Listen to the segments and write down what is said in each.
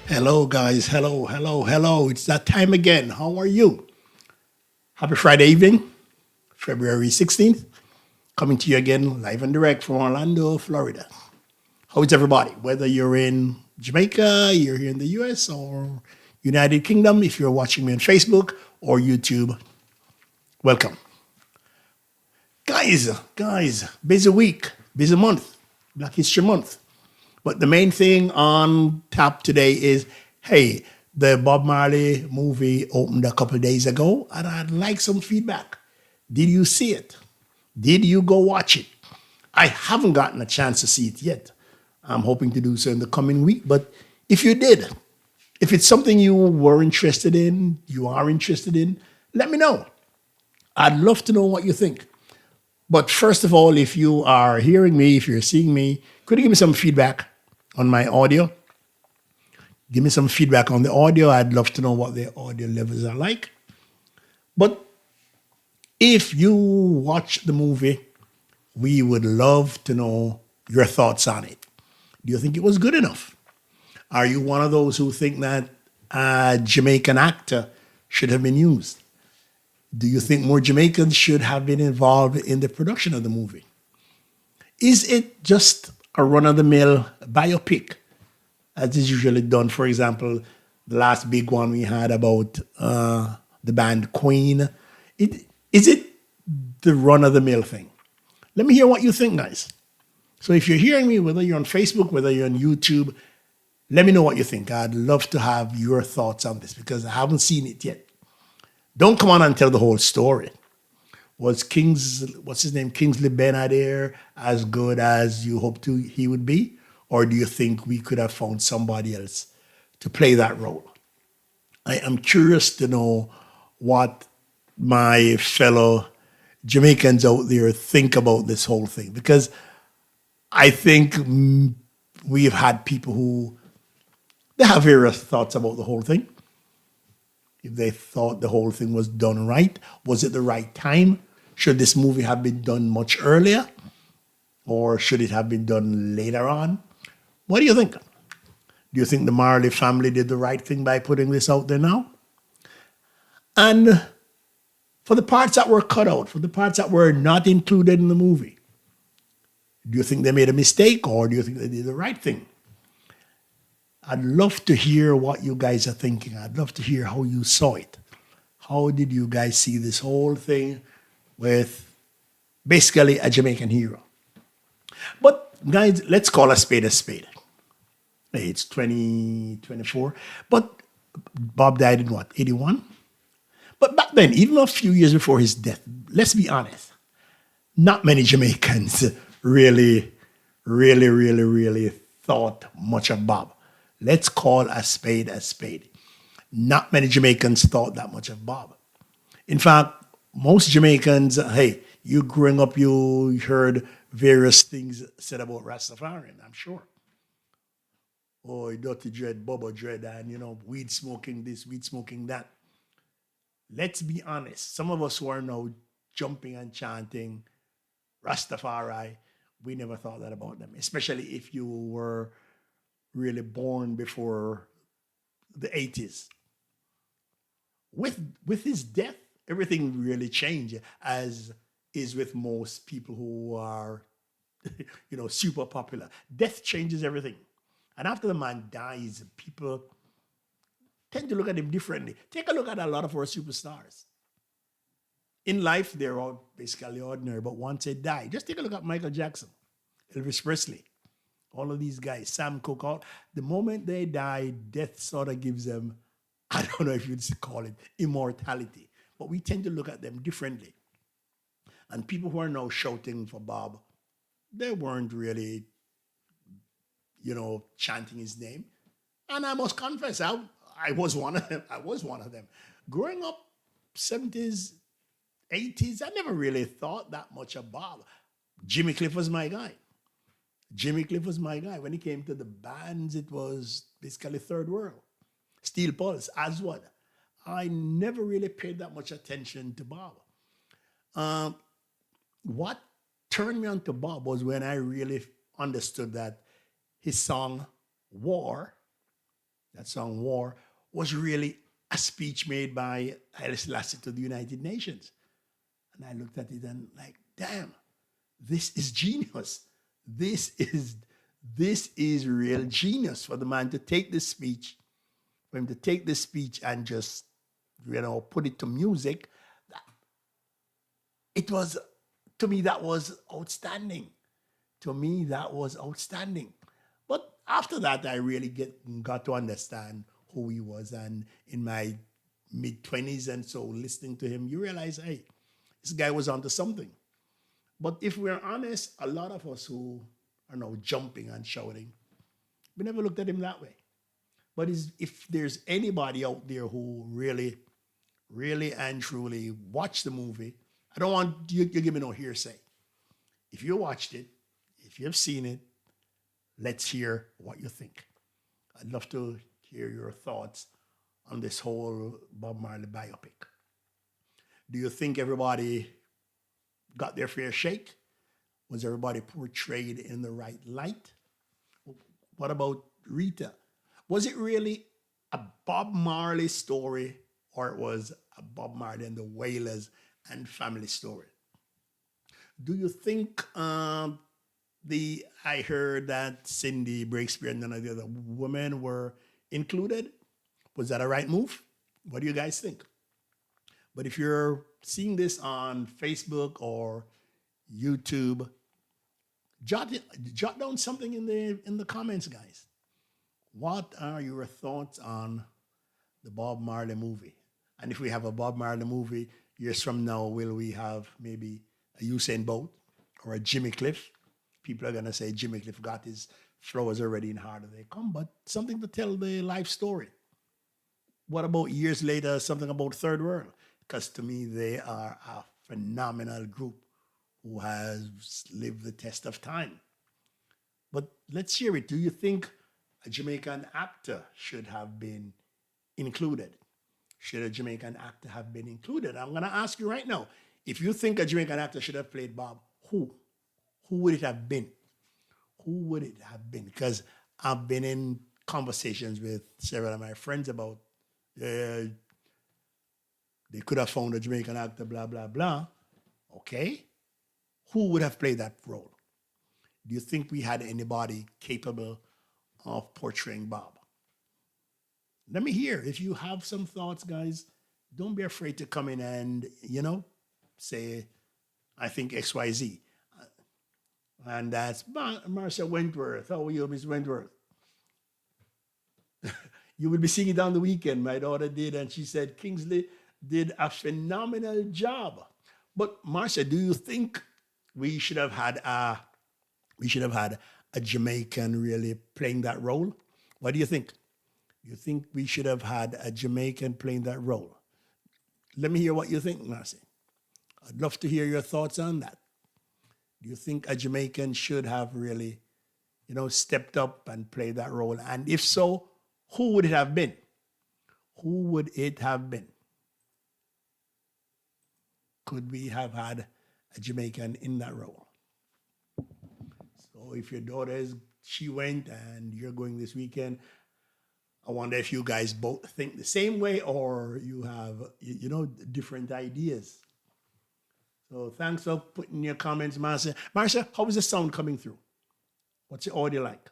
Hello, guys. Hello, hello, hello. It's that time again. How are you? Happy Friday evening, February 16th. Coming to you again live and direct from Orlando, Florida. How is everybody? Whether you're in Jamaica, you're here in the US, or United Kingdom, if you're watching me on Facebook or YouTube, welcome. Guys, busy week, busy month, Black History Month. But the main thing on tap today is, hey, the Bob Marley movie opened a couple of days ago, and I'd like some feedback. Did you see it? Did you go watch it? I haven't gotten a chance to see it yet. I'm hoping to do so in the coming week. But if you did, if it's something you were interested in, you are interested in, let me know. I'd love to know what you think. But first of all, if you are hearing me, if you're seeing me, could you give me some feedback on my audio? Give me some feedback on the audio. I'd love to know what the audio levels are like. But if you watch the movie, we would love to know your thoughts on it. Do you think it was good enough? Are you one of those who think that a Jamaican actor should have been used? Do you think more Jamaicans should have been involved in the production of the movie? Is it just a run of the mill biopic, as is usually done? For example, the last big one we had about the band Queen. Is it the run of the mill thing? Let me hear what you think, guys. So if you're hearing me, whether you're on Facebook, whether you're on YouTube, let me know what you think. I'd love to have your thoughts on this because I haven't seen it yet. Don't come on and tell the whole story. Was what's his name, Kingsley Ben-Adir as good as you hoped he would be? Or do you think we could have found somebody else to play that role? I am curious to know what my fellow Jamaicans out there think about this whole thing because I think we've had people who they have various thoughts about the whole thing. If they thought the whole thing was done right, was it the right time? Should this movie have been done much earlier? Or should it have been done later on? What do you think? Do you think the Marley family did the right thing by putting this out there now? And for the parts that were cut out, for the parts that were not included in the movie, do you think they made a mistake or do you think they did the right thing? I'd love to hear what you guys are thinking. I'd love to hear how you saw it. How did you guys see this whole thing with basically a Jamaican hero? But guys, let's call a spade a spade. Hey, it's 2024. But Bob died in what, 81? But back then, even a few years before his death, let's be honest, not many Jamaicans really thought much of Bob. Let's call a spade a spade. Not many Jamaicans thought that much of Bob. In fact, most Jamaicans, hey, you growing up, you heard various things said about Rastafarian, I'm sure. Oh, dirty dread, Bobo dread, and weed smoking this, weed smoking that. Let's be honest. Some of us who are now jumping and chanting Rastafari, we never thought that about them, especially if you were really born before the 80s. With his death, everything really changed, as is with most people who are, super popular. Death changes everything. And after the man dies, people tend to look at him differently. Take a look at a lot of our superstars. In life, they're all basically ordinary, but once they die, just take a look at Michael Jackson, Elvis Presley, all of these guys, Sam Cooke, the moment they die, death sort of gives them, I don't know if you'd call it immortality, but we tend to look at them differently. And people who are now shouting for Bob, they weren't really, chanting his name. And I must confess, I was one of them. I was one of them. Growing up, 70s, 80s, I never really thought that much of Bob. Jimmy Cliff was my guy. Jimmy Cliff was my guy. When it came to the bands, it was basically third world. Steel Pulse, as what? I never really paid that much attention to Bob. What turned me on to Bob was when I really understood that his song War, that song War, was really a speech made by Haile Selassie to the United Nations. And I looked at it and like, damn, this is genius. This is real genius for the man to take this speech, for him to take this speech and just, put it to music. It was, to me, that was outstanding. To me, that was outstanding. But after that, I really got to understand who he was. And in my mid-20s and so, listening to him, you realize, hey, this guy was onto something. But if we're honest, a lot of us who are now jumping and shouting, we never looked at him that way. But if there's anybody out there who really, really and truly watched the movie, I don't want you to give me no hearsay. If you watched it, if you've seen it, let's hear what you think. I'd love to hear your thoughts on this whole Bob Marley biopic. Do you think everybody got their fair shake? Was everybody portrayed in the right light? What about Rita? Was it really a Bob Marley story, or it was a Bob Marley and the Wailers and family story? Do you think I heard that Cindy Breakspear and none of the other women were included? Was that a right move? What do you guys think? But if you're seeing this on Facebook or YouTube, jot down something in the comments, guys. What are your thoughts on the Bob Marley movie? And if we have a Bob Marley movie years from now, will we have maybe a Usain Bolt or a Jimmy Cliff? People are going to say Jimmy Cliff got his flowers already in Harder They Come, but something to tell the life story. What about years later, something about Third World? Because to me, they are a phenomenal group who has lived the test of time. But let's hear it. Do you think a Jamaican actor should have been included? Should a Jamaican actor have been included? I'm going to ask you right now. If you think a Jamaican actor should have played Bob, who? Who would it have been? Who would it have been? Because I've been in conversations with several of my friends about they could have found a Jamaican actor, blah, blah, blah. Okay. Who would have played that role? Do you think we had anybody capable of portraying Bob? Let me hear. If you have some thoughts, guys, don't be afraid to come in and, say, I think XYZ. And that's Marcia Wentworth. How are you, Miss Wentworth? You will be seeing it down the weekend. My daughter did, and she said Kingsley did a phenomenal job. But Marcia, do you think we should have had a Jamaican really playing that role? What do you think? You think we should have had a Jamaican playing that role? Let me hear what you think, Marcia. I'd love to hear your thoughts on that. Do you think a Jamaican should have really, stepped up and played that role? And if so, who would it have been? Who would it have been? Could we have had a Jamaican in that role? So if your daughter she went and you're going this weekend, I wonder if you guys both think the same way or you have, different ideas. So thanks for putting your comments, Marcia. Marcia, how is the sound coming through? What's the audio like?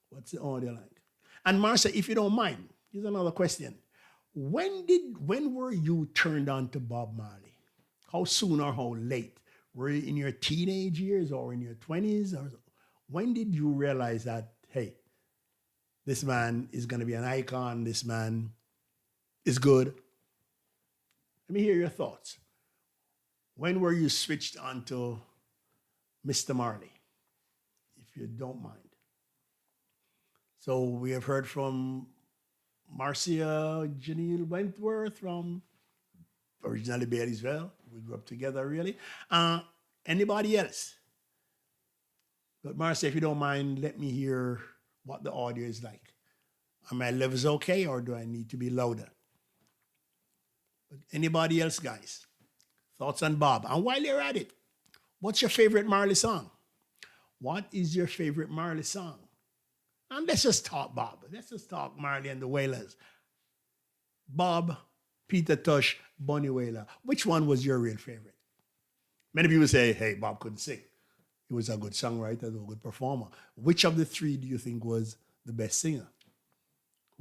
What's the audio like? And Marcia, if you don't mind, here's another question. When were you turned on to Bob Marley? How soon or how late? Were you in your teenage years or in your 20s? Or when did you realize that, hey, this man is going to be an icon, this man is good? Let me hear your thoughts. When were you switched on to Mr. Marley, if you don't mind? So we have heard from Marcia Janelle Wentworth from originally Baileysville. We grew up together, really. Anybody else? But Marcia, if you don't mind, let me hear what the audio is like. Are my levels okay, or do I need to be louder? But anybody else, guys? Thoughts on Bob? And while you're at it, what's your favorite Marley song? What is your favorite Marley song? And let's just talk Bob. Let's just talk Marley and the Wailers. Bob, Peter Tosh, Bunny Wailer. Which one was your real favorite? Many people say, hey, Bob couldn't sing. He was a good songwriter, a good performer. Which of the three do you think was the best singer?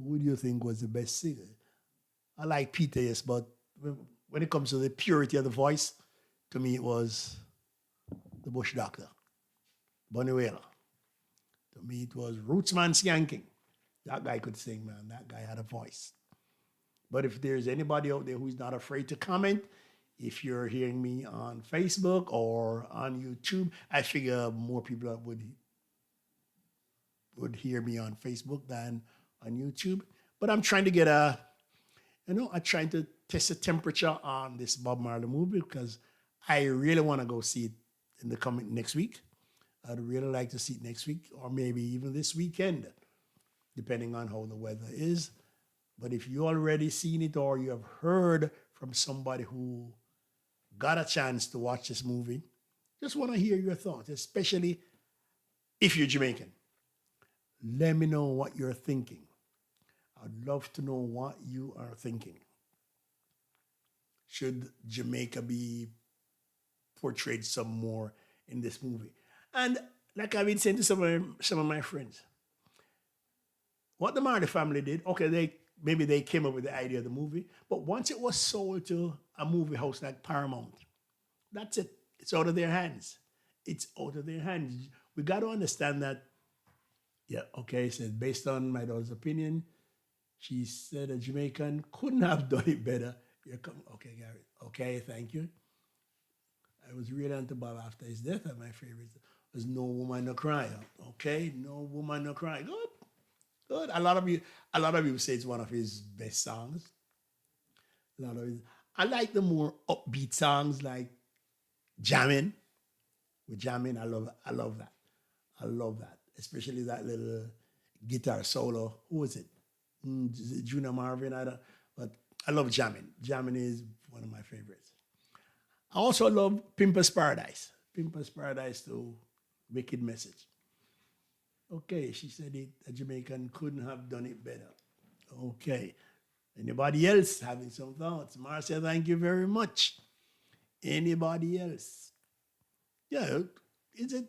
Who do you think was the best singer? I like Peter, yes, but when it comes to the purity of the voice, to me it was the Bush Doctor, Bunny Wailer. To me it was Rootsman Skanking. That guy could sing, man. That guy had a voice. But if there's anybody out there who's not afraid to comment, if you're hearing me on Facebook or on YouTube, I figure more people would hear me on Facebook than on YouTube. But I'm trying to get I'm trying to test the temperature on this Bob Marley movie because I really want to go see it in the coming next week. I'd really like to see it next week or maybe even this weekend, depending on how the weather is. But if you already seen it or you have heard from somebody who got a chance to watch this movie, just want to hear your thoughts, especially if you're Jamaican. Let me know what you're thinking. I'd love to know what you are thinking. Should Jamaica be portrayed some more in this movie? And like I've been saying to some of my friends, what the Marley family did, okay, maybe they came up with the idea of the movie, but once it was sold to a movie house like Paramount, that's it. It's out of their hands. It's out of their hands. We got to understand that, yeah, okay, so based on my daughter's opinion, she said a Jamaican couldn't have done it better. Okay, Gary. Okay, thank you. I was really into Bob after his death, and my favorite was No Woman No Cry. Okay, No Woman No Cry. Good. Good. A lot of you say it's one of his best songs. I like the more upbeat songs like Jamming. With Jamming, I love that. I love that. Especially that little guitar solo. Who was it? Is it Junior Marvin? But I love Jamming. Jamming is one of my favorites. I also love Pimpers Paradise. Pimpers Paradise too. Wicked Message. Okay, she said a Jamaican couldn't have done it better. Okay. Anybody else having some thoughts? Marcia, thank you very much. Anybody else? Yeah, is it?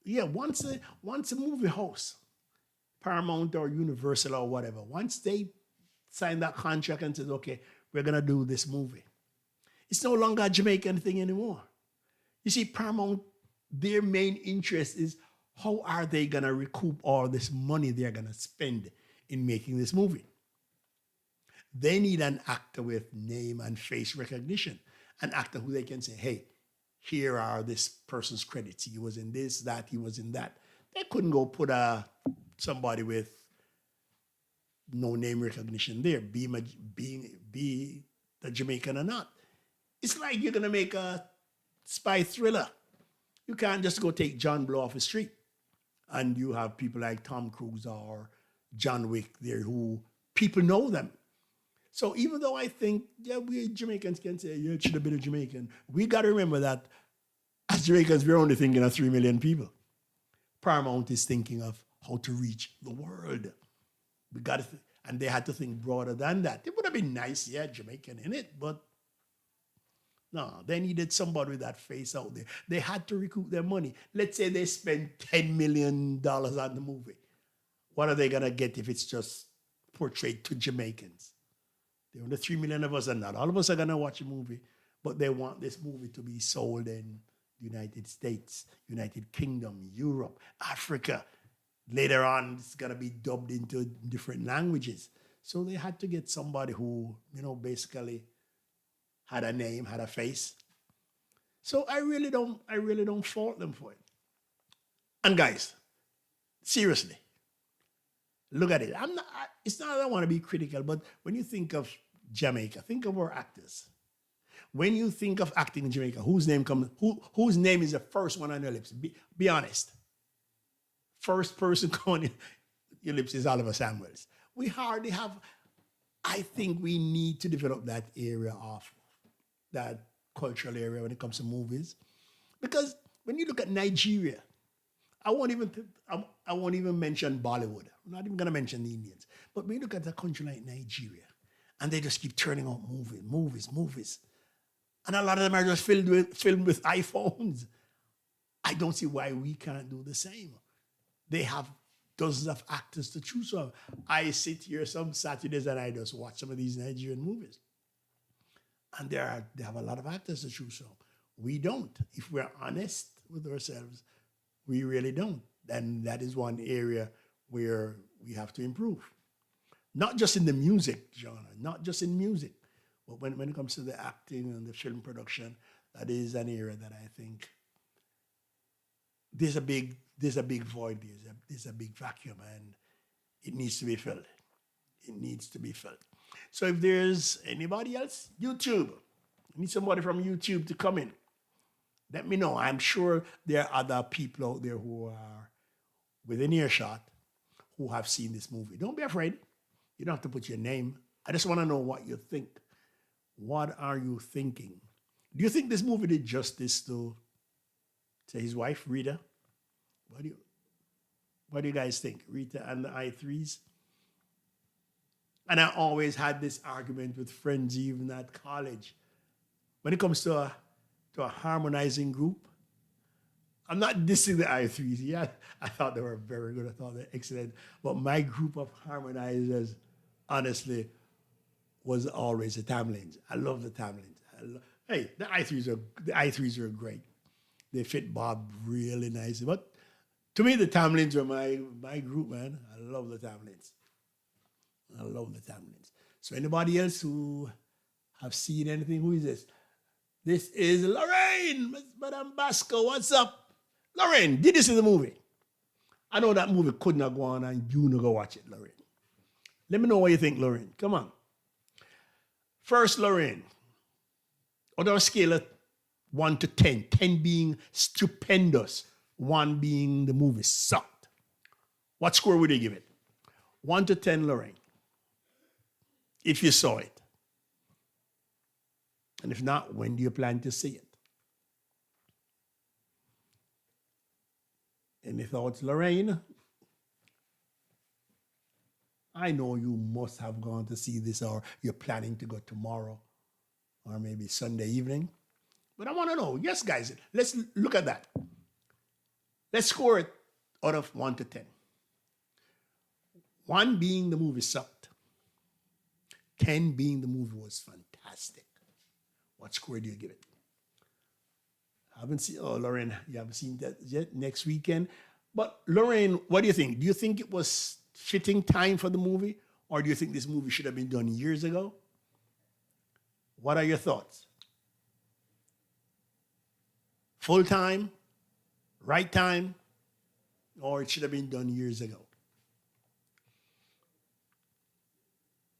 Yeah, once a movie house, Paramount or Universal or whatever, once they sign that contract and says, okay, we're gonna do this movie, it's no longer a Jamaican thing anymore. You see, Paramount, their main interest is how are they gonna recoup all this money they're gonna spend in making this movie. They need an actor with name and face recognition, an actor who they can say, hey, here are this person's credits. He was in this, that, he was in that. They couldn't go put somebody with no name recognition there, be the Jamaican or not. It's like you're gonna make a spy thriller. You can't just go take John Blow off the street and you have people like Tom Cruise or John Wick there who people know them. So even though I think, yeah, we Jamaicans can say, yeah, it should have been a Jamaican, we got to remember that as Jamaicans, we're only thinking of 3 million people. Paramount is thinking of how to reach the world. We got to, and they had to think broader than that. It would have been nice, yeah, Jamaican in it, but no, they needed somebody with that face out there. They had to recoup their money. Let's say they spend $10 million on the movie. What are they going to get if it's just portrayed to Jamaicans? There are only 3 million of us, and not all of us are going to watch a movie, but they want this movie to be sold in the United States, United Kingdom, Europe, Africa. Later on, it's going to be dubbed into different languages. So they had to get somebody who, basically had a name, had a face. So I really don't fault them for it. And guys, seriously, look at it. It's not that I want to be critical, but when you think of Jamaica, think of our actors. When you think of acting in Jamaica, whose name is the first one on your lips? Be honest. First person on your lips is Oliver Samuels. We hardly have. I think we need to develop that area of that cultural area when it comes to movies. Because when you look at Nigeria, I won't even mention Bollywood. I'm not even gonna mention the Indians. But when you look at a country like Nigeria, and they just keep turning out movies, and a lot of them are just filmed with iPhones. I don't see why we can't do the same. They have dozens of actors to choose from. I sit here some Saturdays and I just watch some of these Nigerian movies. And they have a lot of actors to choose from. We don't. If we're honest with ourselves, we really don't. And that is one area where we have to improve. Not just in the music genre, not just in music, but when it comes to the acting and the film production, that is an area that I think there's a big void, there's a big vacuum, and it needs to be filled. It needs to be filled. So if there's anybody else, YouTube, I need somebody from YouTube to come in. Let me know. I'm sure there are other people out there who are within earshot who have seen this movie. Don't be afraid. You don't have to put your name. I just want to know what you think. What are you thinking? Do you think this movie did justice to his wife, Rita? What do you guys think? Rita and the I3s? And I always had this argument with friends, even at college. When it comes to a harmonizing group, I'm not dissing the I3s. Yeah, I thought they were very good. I thought they were excellent. But my group of harmonizers, honestly, was always the Tamlins. I love the Tamlins. Hey, the I3s are great. They fit Bob really nicely. But to me, the Tamlins are my group, man. I love the Tamlins. I love the Tamlins. So anybody else who have seen anything, who is this? This is Lorraine, Madame Basco. What's up? Lorraine, did you see the movie? I know that movie could not go on and you not go watch it, Lorraine. Let me know what you think, Lorraine. Come on. First, Lorraine, on a scale of 1 to 10, 10 being stupendous, 1 being the movie sucked. What score would you give it? 1 to 10, Lorraine, if you saw it. And if not, when do you plan to see it? Any thoughts, Lorraine? I know you must have gone to see this, or you're planning to go tomorrow or maybe Sunday evening. But I want to know, yes, guys, let's look at that. Let's score it out of 1 to 10. 1 being the movie sucked. 10 being the movie was fantastic. What score do you give it? Haven't seen, oh, Lorraine, you haven't seen that yet, next weekend. But Lorraine, what do you think? Do you think it was fitting time for the movie? Or do you think this movie should have been done years ago? What are your thoughts? Full time? Right time? Or it should have been done years ago?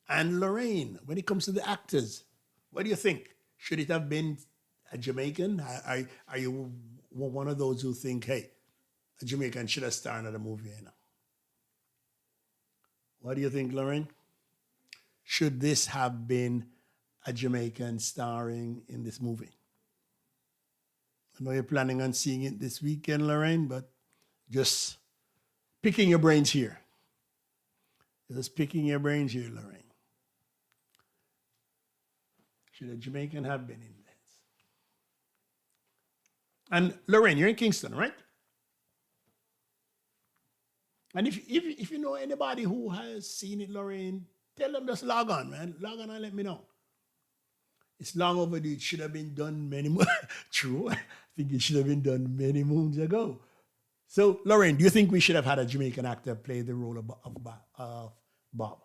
And Lorraine, when it comes to the actors, what do you think? Should it have been a Jamaican? Are you one of those who think, hey, a Jamaican should have starred in a movie? You know? What do you think, Lorraine? Should this have been a Jamaican starring in this movie? I know you're planning on seeing it this weekend, Lorraine, but just picking your brains here. Just picking your brains here, Lorraine. Should a Jamaican have been in this? And Lorraine, you're in Kingston, right? And if you know anybody who has seen it, Lorraine, tell them just log on, man. Log on and let me know. It's long overdue. It should have been done many more. True. I think it should have been done many moons ago. So, Lorraine, do you think we should have had a Jamaican actor play the role of Bob?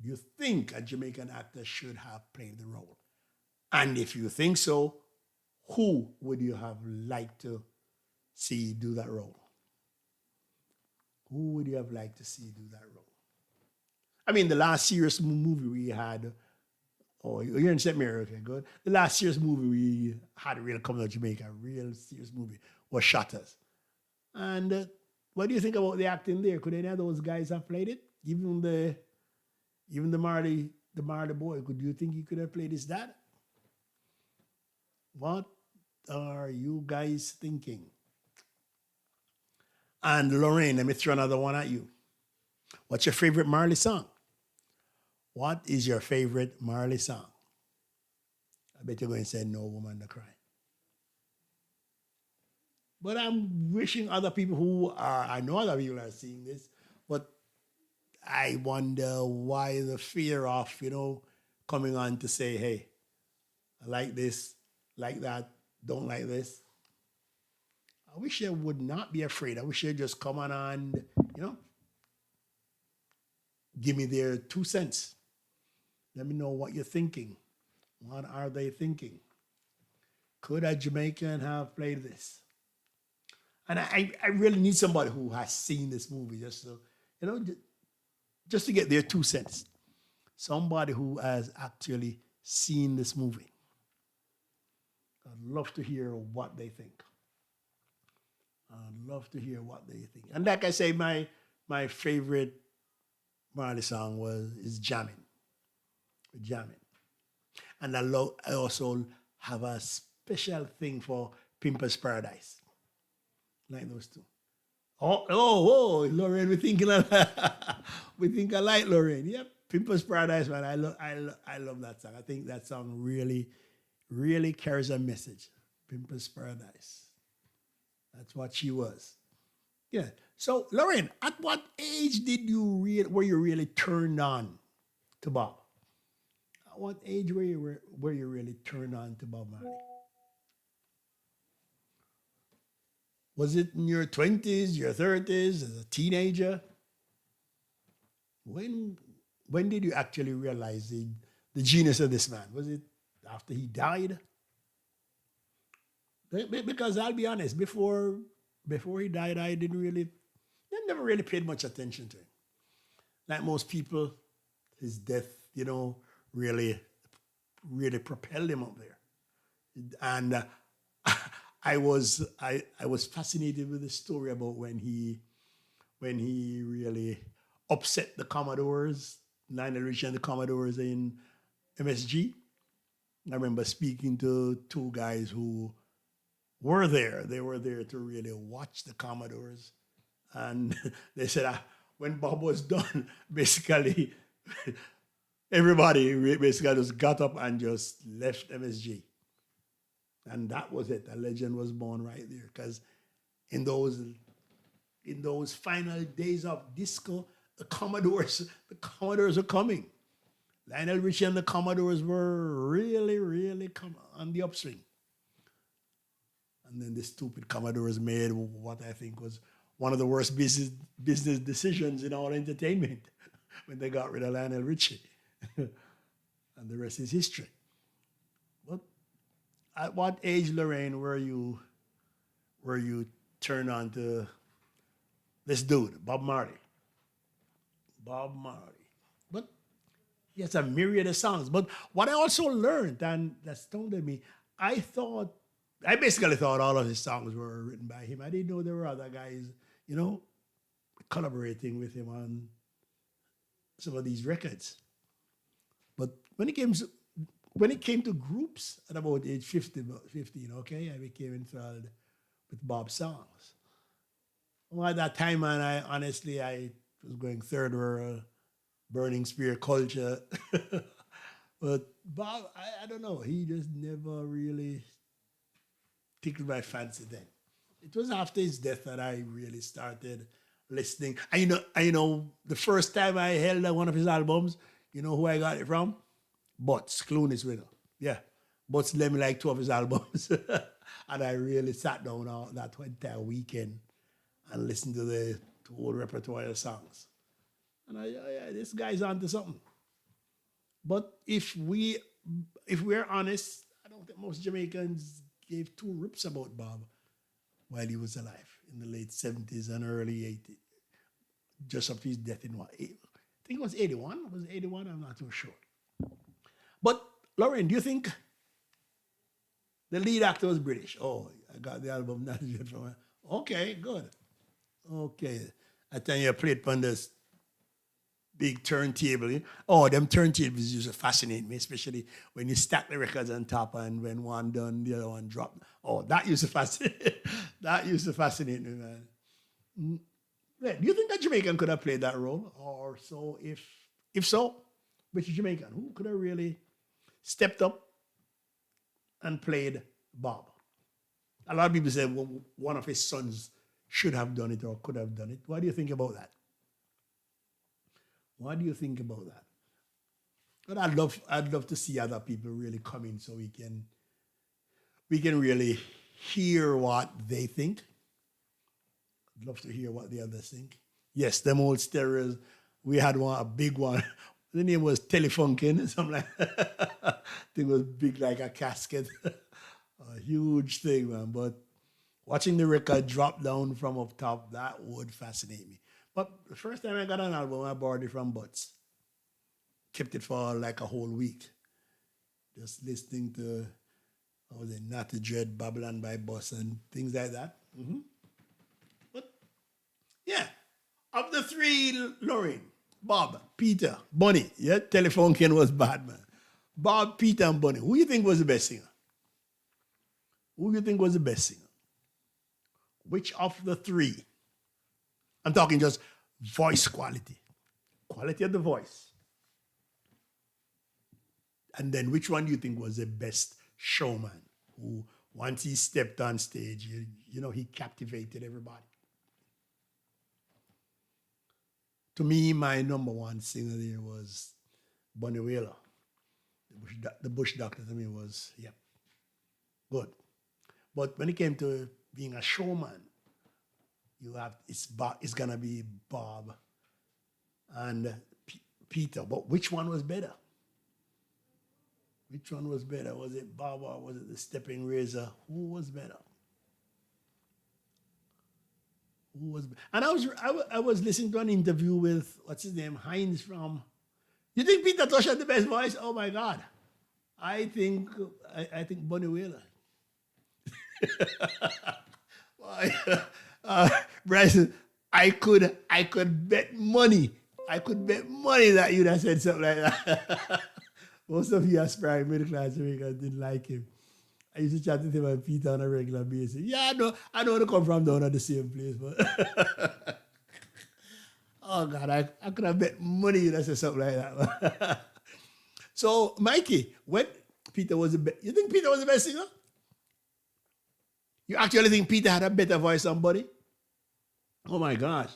Do you think a Jamaican actor should have played the role? And if you think so, who would you have liked to see do that role? Who would you have liked to see do that role? I mean, the last serious movie we had, oh, you're in St. Mary, okay, good. The last serious movie we had real coming out of Jamaica, a real serious movie, was Shutters. And what do you think about the acting there? Could any of those guys have played it? Even the Marley boy, could you think he could have played his dad? What are you guys thinking? And Lorraine, let me throw another one at you. What's your favorite Marley song? What is your favorite Marley song? I bet you're going to say No Woman to Cry. But I'm wishing other people who are, I know other people are seeing this, but I wonder why the fear of, coming on to say, hey, I like this, like that, don't like this. I wish they would not be afraid. I wish they'd just come on and, give me their 2 cents. Let me know what you're thinking. What are they thinking? Could a Jamaican have played this? And I really need somebody who has seen this movie just so, just to get their 2 cents. Somebody who has actually seen this movie. I'd love to hear what they think. I'd love to hear what they think. And like I say, my favorite Marley song is Jamming. Jamming. And I also have a special thing for Pimpers Paradise. Like those two. Oh, Lorraine, we think alike, Lorraine. Yep, Pimpers Paradise, man. I love that song. I think that song really, really carries a message. Pimpers Paradise. That's what she was. Yeah. So, Lorraine, at what age were you really turned on to Bob? At what age were you really turned on to Bob Marley? Was it in your 20s, your 30s, as a teenager? When did you actually realize the genius of this man? Was it after he died? Because I'll be honest, before he died, I never really paid much attention to him. Like most people, his death, really, really propelled him up there. And I was fascinated with the story about when he really upset the Commodores, Lionel Richie and the Commodores in MSG. I remember speaking to two guys who were there. They were there to really watch the Commodores. And they said when Bob was done, basically, everybody basically just got up and just left MSG. And that was it. A legend was born right there. Because in those final days of disco, the Commodores are coming. Lionel Richie and the Commodores were really, really on the upswing. And then the stupid Commodores made what I think was one of the worst business decisions in all entertainment when they got rid of Lionel Richie. And the rest is history. But at what age, Lorraine, were you turned on to this dude, Bob Marley? Bob Marley. But he has a myriad of songs. But what I also learned, and that astounded me, I basically thought all of his songs were written by him. I didn't know there were other guys, collaborating with him on some of these records. But when it came to groups at about age 15, okay, I became enthralled with Bob's songs. Well, at that time, man, I was going third world, burning spear culture. But Bob, I don't know, he just never really tickled my fancy then. It was after his death that I really started listening. The first time I held one of his albums, you know who I got it from? Butts, Clooney's winner. Yeah. Butts lent me like 2 of his albums. And I really sat down that entire weekend and listened to the whole repertoire of songs. And this guy's onto something. But if we're honest, I don't think most Jamaicans gave 2 rips about Bob while he was alive in the late 70s and early 80s. Just up to his death in what? I think it was 81. Was it 81? I'm not too sure. But, Lauren, do you think the lead actor was British? Oh, I got the album not yet from her. Okay, good. Okay. I tell you, I played on this big turntable. Oh, them turntables used to fascinate me, especially when you stack the records on top and when one done, the other one dropped. Oh, that used to fascinate me, man. Yeah, do you think that Jamaican could have played that role? Or so if so, which Jamaican? Who could have really stepped up and played Bob? A lot of people say well, one of his sons should have done it or could have done it. What do you think about that? What do you think about that? But I'd love to see other people really come in so we can really hear what they think. I'd love to hear what the others think. Yes, them old stereos. We had one, a big one. The name was Telefunken, something like that. Thing was big like a casket. A huge thing, man. But watching the record drop down from up top, that would fascinate me. But the first time I got an album, I borrowed it from Butts. Kept it for like a whole week. Just listening to, what was it, Not to Dread, Babylon by Bus, and things like that. But yeah, of the three, Lorraine, Bob, Peter, Bunny, yeah, Telephone Ken was bad, man. Bob, Peter, and Bunny. Who you think was the best singer? Who you think was the best singer? Which of the three? I'm talking just voice quality. Quality of the voice. And then which one do you think was the best showman? Who, once he stepped on stage, he captivated everybody. To me, my number one singer there was Bunny Wailer. The Bush Doctor to me was, good. But when it came to being a showman, it's gonna be Bob and Peter. But which one was better? Which one was better? Was it Bob or was it the Stepping Razor? Who was better? Who was? And I was listening to an interview with what's his name, Hines from. You think Peter Tosh had the best voice? Oh my God, I think Bunny Wailer. Bryson, I could bet money. I could bet money that you'd have said something like that. Most of you aspiring middle class Americans didn't like him. I used to chat with him and Peter on a regular basis. Yeah, I know to come from down at the same place, but oh God, I could have bet money you'd have said something like that. So, Mikey, when Peter was you think Peter was the best singer? You actually think Peter had a better voice than Bunny? Oh my gosh.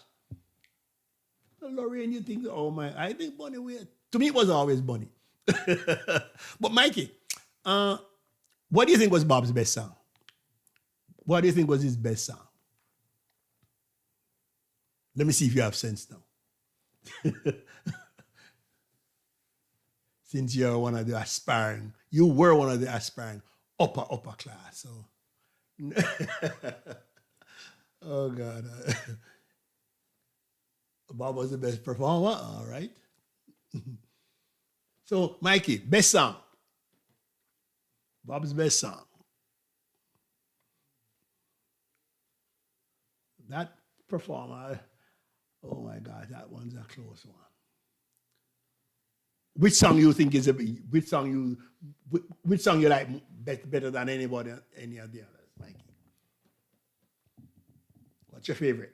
Lorraine, you think, I think Bunny, to me it was always Bunny. But Mikey, what do you think was Bob's best song? What do you think was his best song? Let me see if you have sense now. Since you were one of the aspiring upper class. So, oh God, Bob was the best performer. All right. So, Mikey, best song. Bob's best song. That performer, oh my God, that one's a close one. Which song you think is which song you like better than any of the others, Mikey? What's your favorite?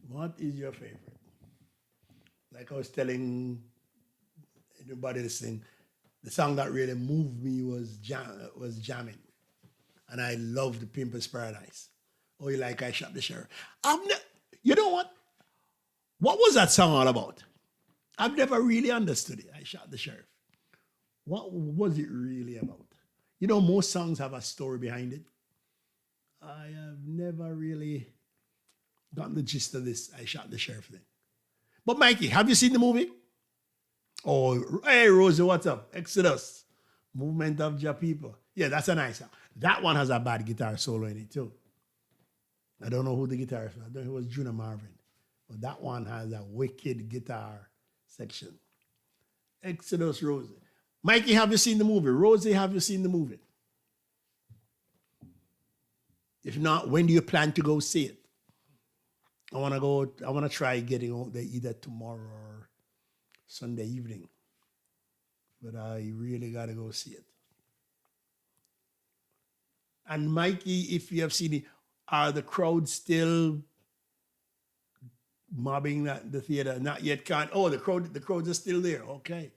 What is your favorite? Like I was telling anybody listening, the song that really moved me was Jamming. And I loved the Pimpers Paradise. Oh, you like I Shot the Sheriff. You know what? What was that song all about? I've never really understood it. I Shot the Sheriff. What was it really about? You know, most songs have a story behind it. I have never really gotten the gist of this I Shot the Sheriff thing. But Mikey, have you seen the movie? Oh, hey, Rosie, what's up? Exodus, Movement of Jah People. Yeah, that's a nice song. That one has a bad guitar solo in it too. I don't know who the guitarist was. I don't know if it was Junior Marvin. But that one has a wicked guitar section. Exodus, Rosie. Mikey, have you seen the movie? Rosie, have you seen the movie? If not, when do you plan to go see it? I want to try getting out there either tomorrow or Sunday evening. But I really got to go see it. And Mikey, if you have seen it, Are the crowd still mobbing the theater? Not yet. Can't. Oh, the crowds are still there. Okay,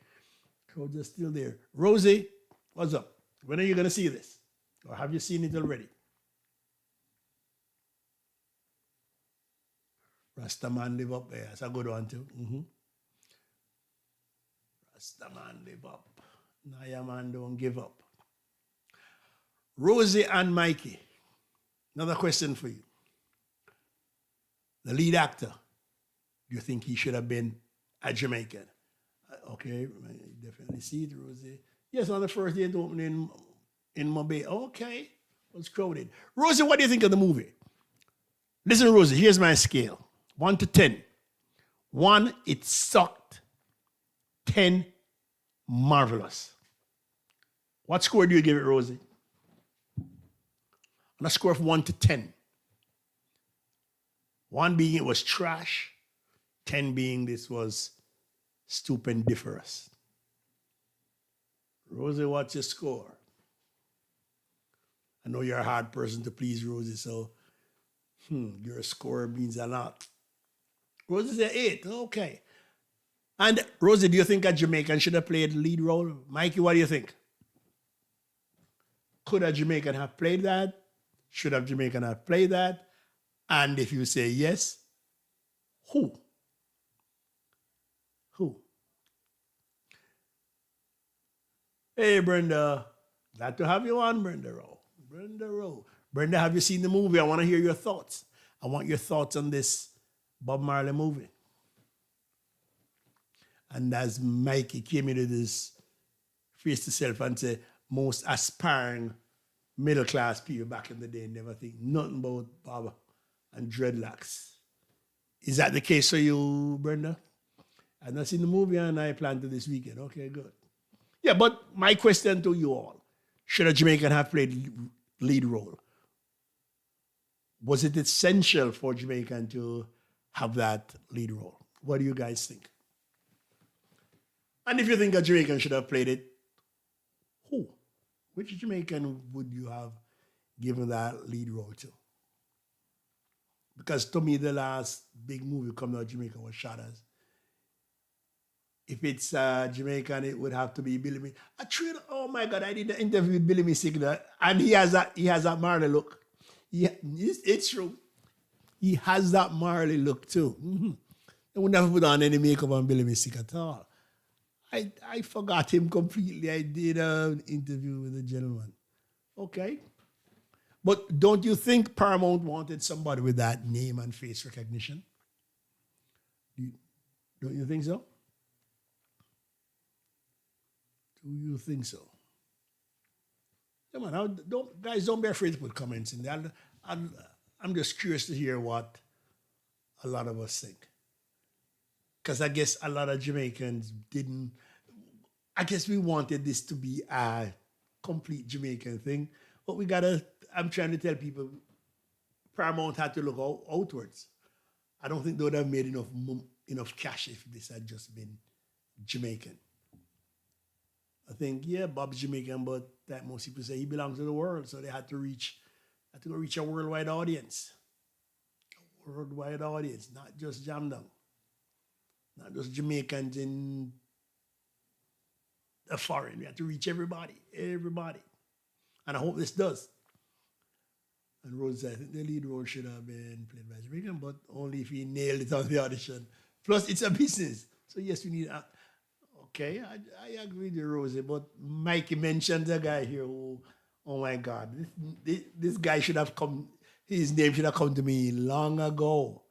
crowds are still there. Rosie, what's up? When are you gonna see this, or have you seen it already? Rastaman live up there. That's a good one too. Rastaman live up. Naya man don't give up. Rosie and Mikey. Another question for you. The lead actor, do you think he should have been a Jamaican? Okay, I definitely see it, Rosie. Yes, on the first day it opened in Mobay. Okay, it was crowded. Rosie, what do you think of the movie? Listen, Rosie, here's my scale. 1 to 10. 1, it sucked. 10, marvelous. What score do you give it, Rosie? On a score of 1 to 10. 1 being it was trash, 10 being this was stupendiferous. Rosie, what's your score? I know you're a hard person to please, Rosie, so your score means a lot. Rosie said 8, okay. And Rosie, do you think a Jamaican should have played the lead role? Mikey, what do you think? Could a Jamaican have played that? Should a Jamaican have played that? And if you say yes, who? Who? Hey, Brenda. Glad to have you on, Brenda Rowe. Brenda Rowe. Brenda, have you seen the movie? I want to hear your thoughts. I want your thoughts on this Bob Marley movie. And as Mikey came into this face to self and said, most aspiring middle class people back in the day never think nothing about Bob and dreadlocks. Is that the case for you, Brenda? I've not seen the movie and I plan to this weekend. Okay, good. Yeah, but my question to you all, should a Jamaican have played lead role? Was it essential for Jamaican to have that lead role? What do you guys think? And if you think a Jamaican should have played it, who? Which Jamaican would you have given that lead role to? Because to me, the last big movie coming out of Jamaica was Shadows. If it's Jamaican, it would have to be Billy Me. Oh my God, I did an interview with Billy Misigna, and he has that Marley look. It's true. He has that Marley look too. They would never put on any makeup on Billy Misigna at all. I forgot him completely. I did an interview with a gentleman. Okay. But don't you think Paramount wanted somebody with that name and face recognition? Don't you think so? Do you think so? Come on, guys, don't be afraid to put comments in there. I'm just curious to hear what a lot of us think. Because I guess a lot of Jamaicans didn't, I guess we wanted this to be a complete Jamaican thing. But I'm trying to tell people, Paramount had to look outwards. I don't think they would have made enough cash if this had just been Jamaican. I think, yeah, Bob's Jamaican, but that most people say he belongs to the world, so they had to reach a worldwide audience. A worldwide audience, not just Jamdang. Not just Jamaicans in a foreign. We have to reach everybody. And I hope this does. And Rose said, I think the lead role should have been played by Jamaican, but only if he nailed it on the audition. Plus, it's a business. So yes, we need... Okay, I agree with you, Rosie, but Mikey mentioned a guy here who, oh my God, this guy should have come, his name should have come to me long ago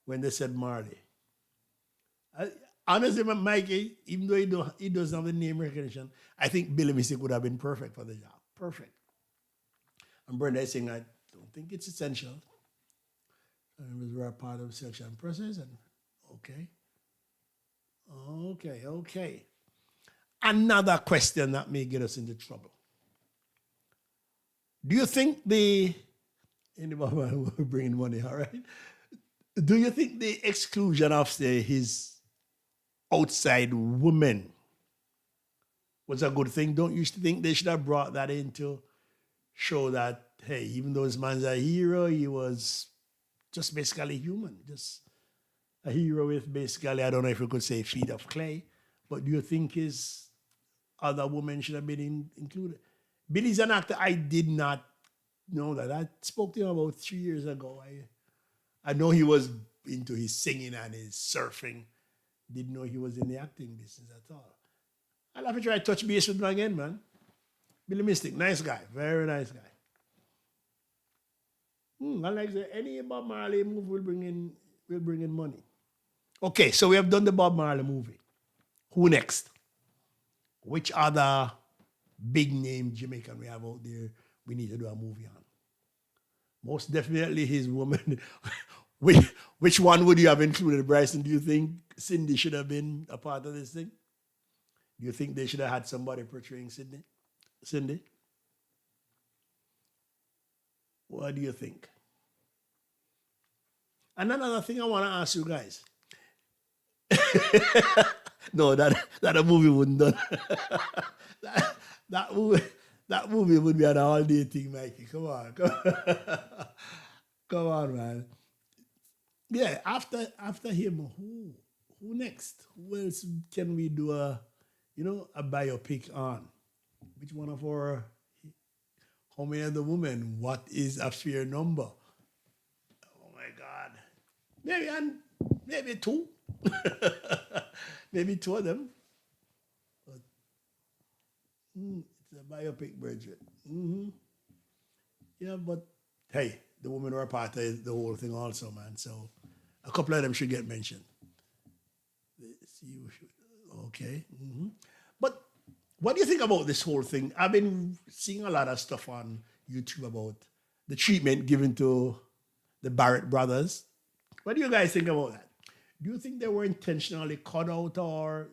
when they said Marley. Honestly, Mikey, even though he doesn't have the name recognition, I think Billy Mystic would have been perfect for the job. Perfect. And Brenda is saying, I don't think it's essential. It was a part of the selection process, and okay. Another question that may get us into trouble. Do you think we're bringing money, all right? Do you think the exclusion of, say, his outside women was a good thing? Don't you think they should have brought that in to show that hey, even though this man's a hero, he was just basically human, just a hero with basically, I don't know if you could say feet of clay, but do you think his other women should have been included? Billy's an actor I did not know that. I spoke to him about 3 years ago. I know he was into his singing and his surfing. Didn't know he was in the acting business at all. I'll have to try to touch base with him again, man. Billy Mystic, nice guy, very nice guy. I like that any Bob Marley movie will bring in money. Okay, so we have done the Bob Marley movie. Who next? Which other big name Jamaican we have out there we need to do a movie on? Most definitely his woman. which one would you have included, Bryson? Do you think Cindy should have been a part of this thing? Do you think they should have had somebody portraying Cindy? What do you think? And another thing I want to ask you guys. No, that a movie wouldn't done. that movie would be an all-day thing, Mikey. Come on. Come on, man. Yeah, after him, who next? Who else can we do a biopic on? Which one of our, how many of the women? What is a fair number? Oh my God. Maybe two. Maybe two of them. But, it's a biopic, Bridget. Yeah, but hey, the women were part of the whole thing also, man. So a couple of them should get mentioned. Okay. But what do you think about this whole thing? I've been seeing a lot of stuff on YouTube about the treatment given to the Barrett brothers. What do you guys think about that? Do you think they were intentionally cut out, or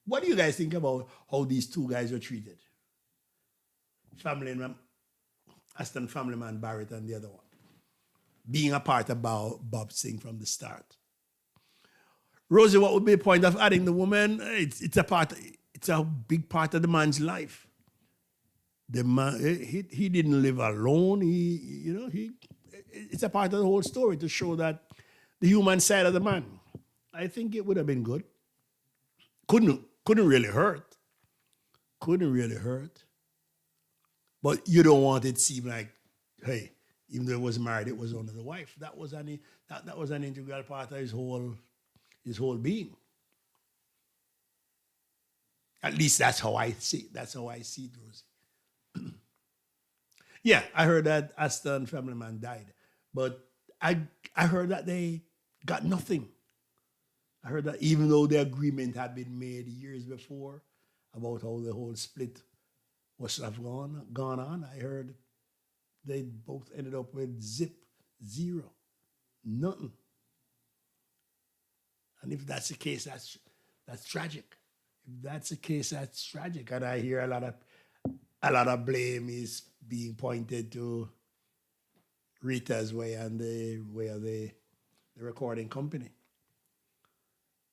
what do you guys think about how these two guys were treated? Aston family man Barrett and the other one, being a part of Bob Singh from the start. Rosie, what would be the point of adding the woman? It's a big part of the man's life. The man, he didn't live alone. It's a part of the whole story to show that the human side of the man. I think it would have been good. Couldn't really hurt. Couldn't really hurt. But you don't want it to seem like, hey, even though he was married, it was under the wife. That was an integral part of his whole being. At least that's how I see it. That's how I see it, Rosie. Yeah, I heard that Aston family man died. But I heard that they got nothing. I heard that even though the agreement had been made years before about how the whole split was have gone on, I heard they both ended up with zero, nothing. And if that's the case, that's tragic. If that's the case, that's tragic. And I hear a lot of blame is being pointed to Rita's way and the way of the recording company.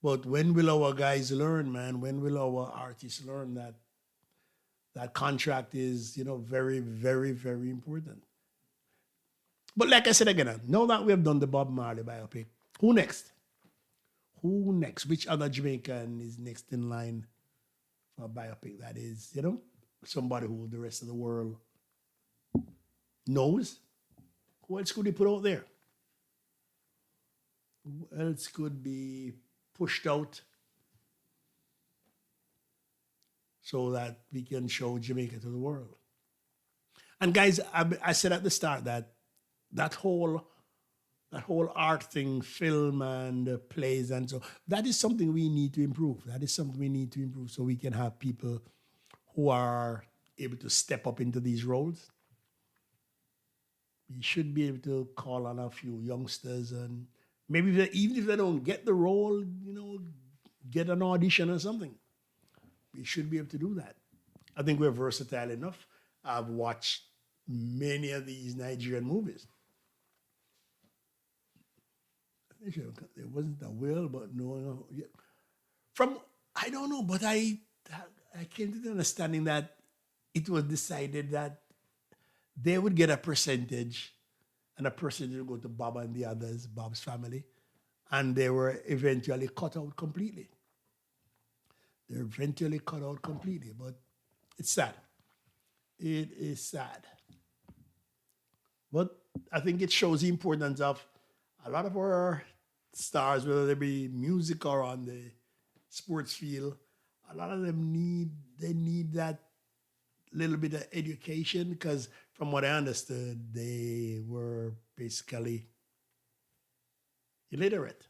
But when will our guys learn, man? When will our artists learn that contract is, very, very, very important? But like I said again, now that we have done the Bob Marley biopic, who next? Who next? Which other Jamaican is next in line for a biopic that is, somebody who the rest of the world knows? Who else could he put out there? Who else could be pushed out so that we can show Jamaica to the world? And guys, I said at the start that whole art thing, film and plays and so, that is something we need to improve. That is something we need to improve so we can have people who are able to step up into these roles. We should be able to call on a few youngsters and maybe even if they don't get the role, get an audition or something. We should be able to do that. I think we're versatile enough. I've watched many of these Nigerian movies. There wasn't a will, but no. Yeah. I don't know, but I came to the understanding that it was decided that they would get a percentage, and a percentage would go to Bob and the others, Bob's family, and they were eventually cut out completely. They're eventually cut out completely, but it's sad. It is sad. But I think it shows the importance of a lot of our stars, whether they be music or on the sports field, a lot of them need that little bit of education because from what I understood, they were basically illiterate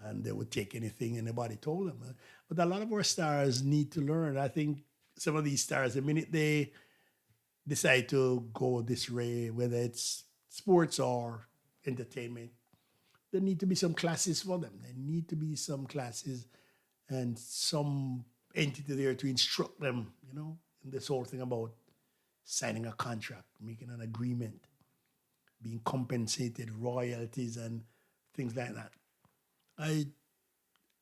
and they would take anything anybody told them. But a lot of our stars need to learn. I think some of these stars, the minute they decide to go this way, whether it's sports or entertainment, there need to be some classes for them. There need to be some classes and some entity there to instruct them, in this whole thing about signing a contract, making an agreement, being compensated, royalties and things like that.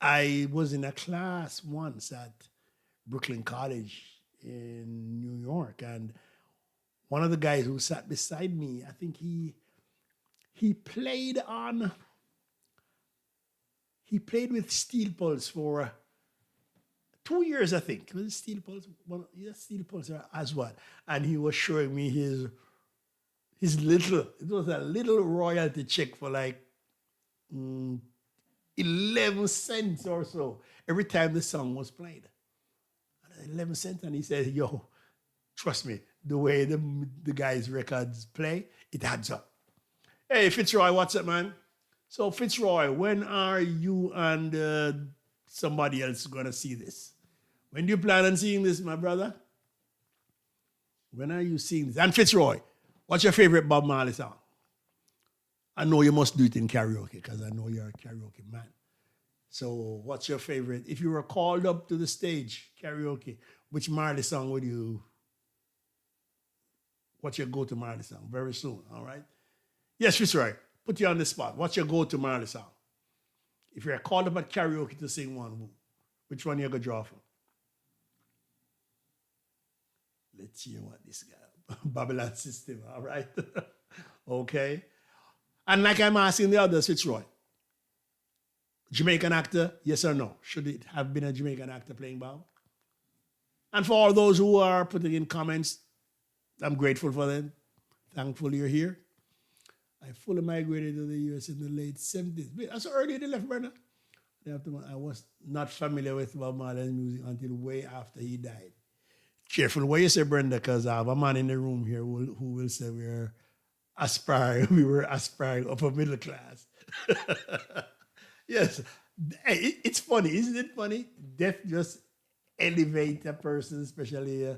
I was in a class once at Brooklyn College in New York, and one of the guys who sat beside me, I think he played with Steel Pulse for 2 years, I think. Was it Steel Pulse? Well, yeah, Steel Pulse as well. And he was showing me his it was a little royalty check for like 11 cents or so every time the song was played. 11 cents, and he said, yo, trust me, the way the guy's records play, it adds up. Hey, Fitzroy, what's up, man? So, Fitzroy, when are you and somebody else going to see this? When do you plan on seeing this, my brother? When are you seeing this? And Fitzroy, what's your favorite Bob Marley song? I know you must do it in karaoke because I know you're a karaoke man. So what's your favorite? If you were called up to the stage, karaoke, which Marley song what's your go-to Marley song? Very soon, all right? Yes, Fitzroy, put you on the spot. What's your go-to Marley song? If you're called up at karaoke to sing one, which one you going to draw for? Let's hear what this guy, Babylon System, all right? Okay. And like I'm asking the others, Fitzroy, Jamaican actor, yes or no? Should it have been a Jamaican actor playing Bob? And for all those who are putting in comments, I'm grateful for them. Thankful you're here. I fully migrated to the US in the late 70s. That's early they left, brother. I was not familiar with Bob Marley's music until way after he died. Careful what you say, Brenda, because I have a man in the room here who will say we were aspiring upper middle class. Yes. Hey, it's funny, isn't it funny? Death just elevates a person, especially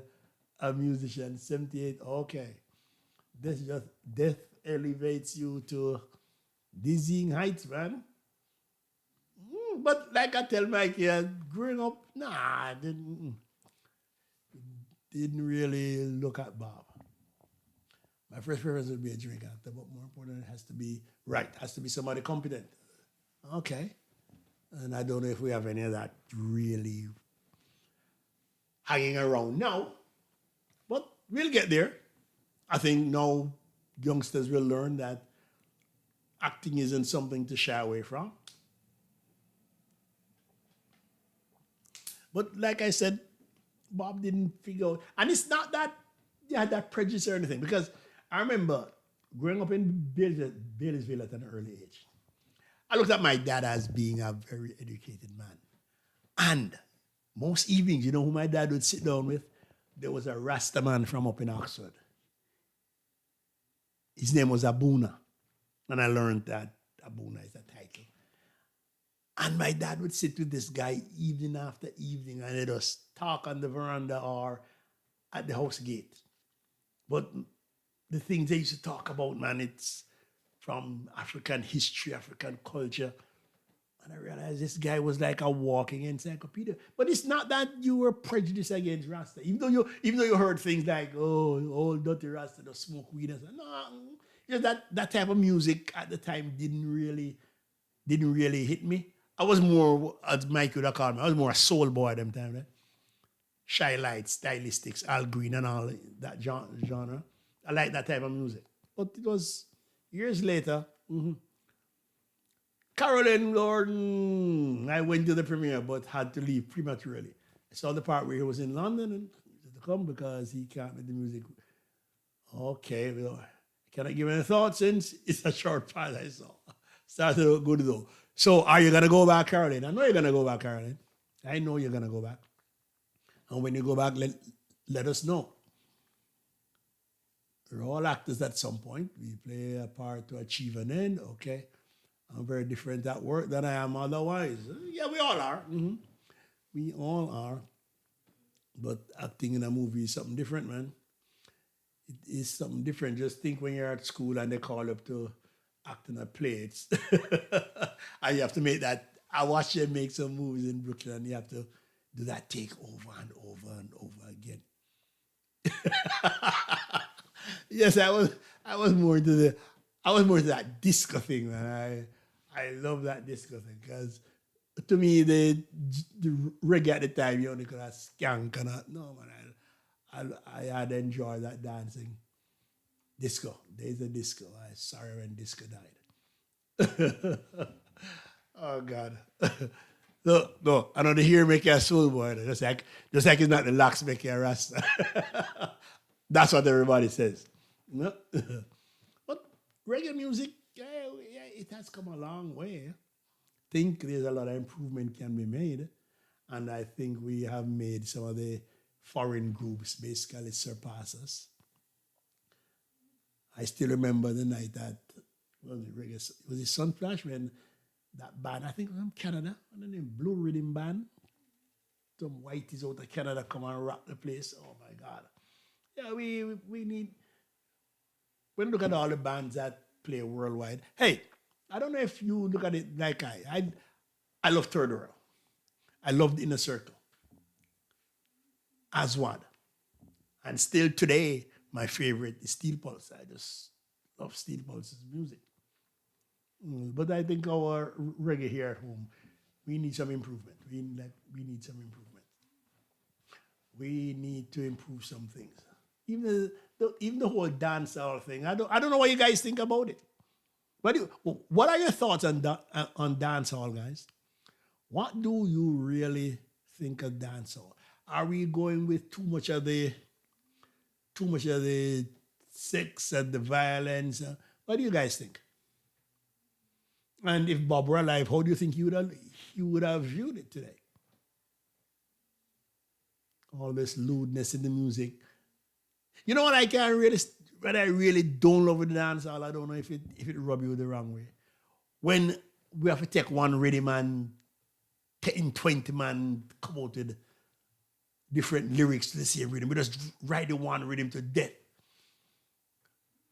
a musician. 78, okay. Death elevates you to dizzying heights, man. But like I tell Mike, growing up, I didn't really look at Bob. My first preference would be a drink actor, but more important, it has to be right. It has to be somebody competent. Okay. And I don't know if we have any of that really hanging around now, but we'll get there. I think now youngsters will learn that acting isn't something to shy away from. But like I said, Bob didn't figure out, and it's not that he had that prejudice or anything, because I remember growing up in Bailey'sville at an early age. I looked at my dad as being a very educated man. And most evenings, you know who my dad would sit down with? There was a Rasta man from up in Oxford. His name was Abuna. And I learned that Abuna is a title. And my dad would sit with this guy evening after evening and they'd just talk on the veranda or at the house gate. But the things they used to talk about, man, it's from African history, African culture. And I realized this guy was like a walking encyclopedia. But it's not that you were prejudiced against Rasta. Even though you heard things like, oh, old dirty Rasta, don't smoke weed. And no, that type of music at the time didn't really hit me. I was more, as Mike would have called me, I was more a soul boy at them time. Right? Shy Lights, Stylistics, Al Green and all that genre. I like that type of music. But it was years later. Carolyn Gordon. I went to the premiere but had to leave prematurely. I saw the part where he was in London and he had to come because he can't make the music. Okay, well, I cannot give any thoughts since it's a short part I saw. Started out good though. So are you gonna go back, Carolyn? I know you're gonna go back, Carolyn. I know you're gonna go back. And when you go back, let us know. We're all actors at some point. We play a part to achieve an end, okay? I'm very different at work than I am otherwise. Yeah, we all are. We all are. But acting in a movie is something different, man. It is something different. Just think when you're at school and they call up to act in a play. And you have to make that. I watched them make some movies in Brooklyn and you have to do that take over and over and over again. Yes, I was more into that disco thing, man. I love that disco thing because to me the reggae at the time you only could have skank and no man. I had enjoyed that dancing. Disco. Days of disco. I'm sorry when disco died. Oh God. No, I know the hair make you a soul boy. Just like it's not the locks make you a rasta. That's what everybody says. No? But reggae music, yeah, it has come a long way. Think there's a lot of improvement can be made. And I think we have made some of the foreign groups basically surpass us. I still remember the night that was it Sunflash when that band, I think it was from Canada, and then the Blue Rhythm Band, some whiteys out of Canada come and rock the place. Oh my God. Yeah, we need, when you look at all the bands that play worldwide, hey, I don't know if you look at it like I love Third World. I love the Inner Circle. As one. And still today, my favorite is Steel Pulse. I just love Steel Pulse's music. But I think our reggae here at home, we need some improvement. We need some improvement. We need to improve some things. Even the whole dancehall thing. I don't know what you guys think about it. What are your thoughts on dancehall, guys? What do you really think of dancehall? Are we going with too much of the sex and the violence? What do you guys think? And if Bob were alive, how do you think he would have viewed it today? All this lewdness in the music. You know what what I really don't love with the dancehall, I don't know if it rub you the wrong way. When we have to take one rhythm and 10, 20 man come out with different lyrics to the same rhythm. We just write the one rhythm to death.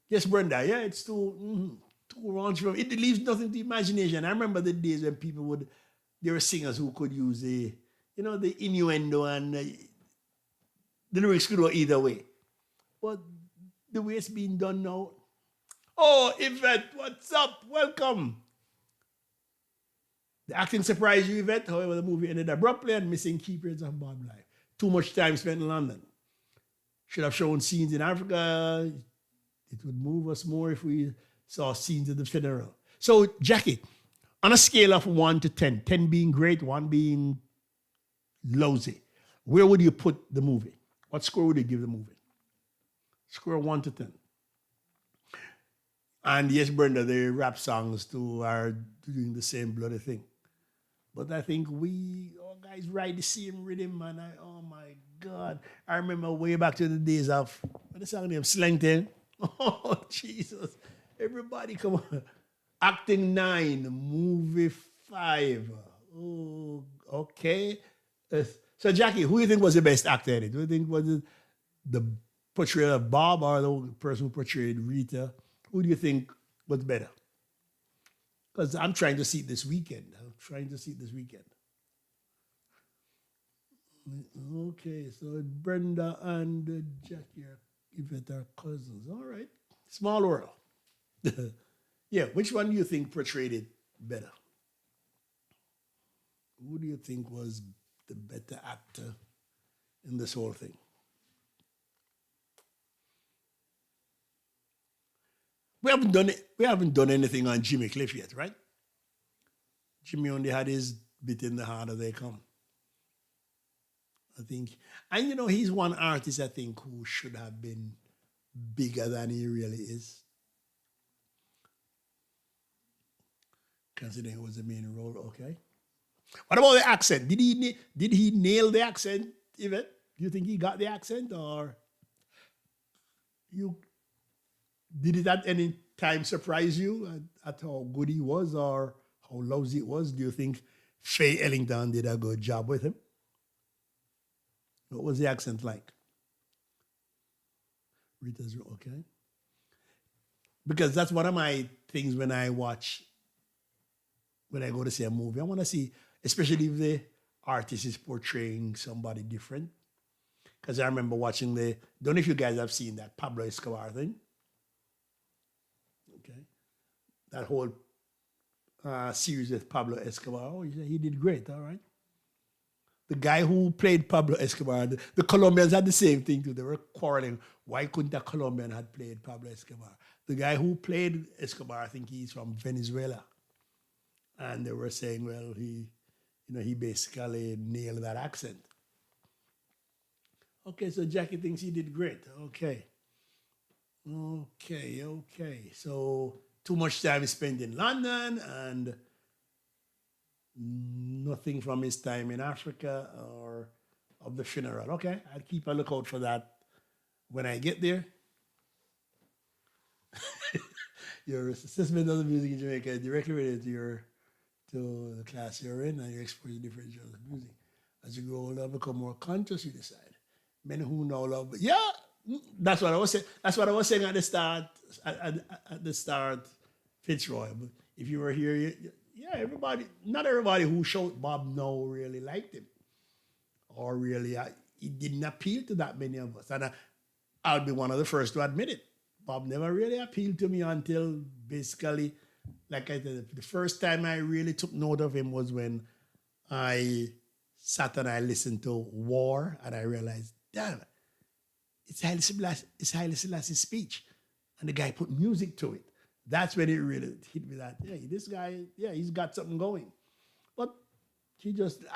Yes, Brenda, yeah, it's too rounds from it leaves nothing to imagination. I remember the days when there were singers who could use the innuendo and the lyrics could go either way. But the way it's being done now, oh, Yvette, what's up? Welcome. The acting surprised you, Yvette. However, the movie ended abruptly and missing key periods of Bob's life. Too much time spent in London. Should have shown scenes in Africa. It would move us more if we saw scenes at the funeral. So, Jackie, on a scale of 1 to 10, 10 being great, 1 being lousy, where would you put the movie? What score would you give the movie? Score 1 to 10. And yes, Brenda, the rap songs too are doing the same bloody thing. But I think we all guys write the same rhythm, man. Oh my God. I remember way back to the days of, what the song name? Slang Thing. Oh, Jesus. Everybody come on. Acting 9, movie 5. Oh, okay. So, Jackie, who do you think was the best actor in it? Do you think was it the portrayal of Bob or the person who portrayed Rita? Who do you think was better? Because I'm trying to see it this weekend. Okay, so Brenda and Jackie are Yvette are cousins. All right. Small world. Yeah, which one do you think portrayed it better? Who do you think was the better actor in this whole thing? We haven't done it. We haven't done anything on Jimmy Cliff yet, right? Jimmy only had his bit in the harder they come. I think, and he's one artist I think who should have been bigger than he really is, considering it was the main role. Okay. What about the accent? Did he nail the accent? Even do you think he got the accent, or you did it at any time surprise you at how good he was or how lousy it was? Do you think Faye Ellington did a good job with him? What was the accent like? Rita's okay. Because that's one of my things when I go to see a movie. I want to see, especially if the artist is portraying somebody different. Because I remember watching don't know if you guys have seen that Pablo Escobar thing. Okay. That whole series with Pablo Escobar. Oh, he did great, all right. The guy who played Pablo Escobar, the Colombians had the same thing too. They were quarreling. Why couldn't a Colombian had played Pablo Escobar? The guy who played Escobar, I think he's from Venezuela. And they were saying, well, he basically nailed that accent. Okay, so Jackie thinks he did great. Okay. So too much time spent in London and nothing from his time in Africa or of the funeral. Okay, I'll keep a lookout for that when I get there. Your assessment of the music in Jamaica is directly related to the class you're in and your exposure to different genres of music. As you grow older, become more conscious, you decide. Men who know love, yeah, that's what I was saying. That's what I was saying at the start. At the start, Fitzroy. But if you were here, not everybody who showed Bob now really liked him, or really, it didn't appeal to that many of us. And I'll be one of the first to admit it. Bob never really appealed to me until basically, like I said, the first time I really took note of him was when I sat and I listened to War, and I realized, damn, it's Haile Selassie's speech, and the guy put music to it. That's when it really hit me that, hey, this guy, he's got something going. But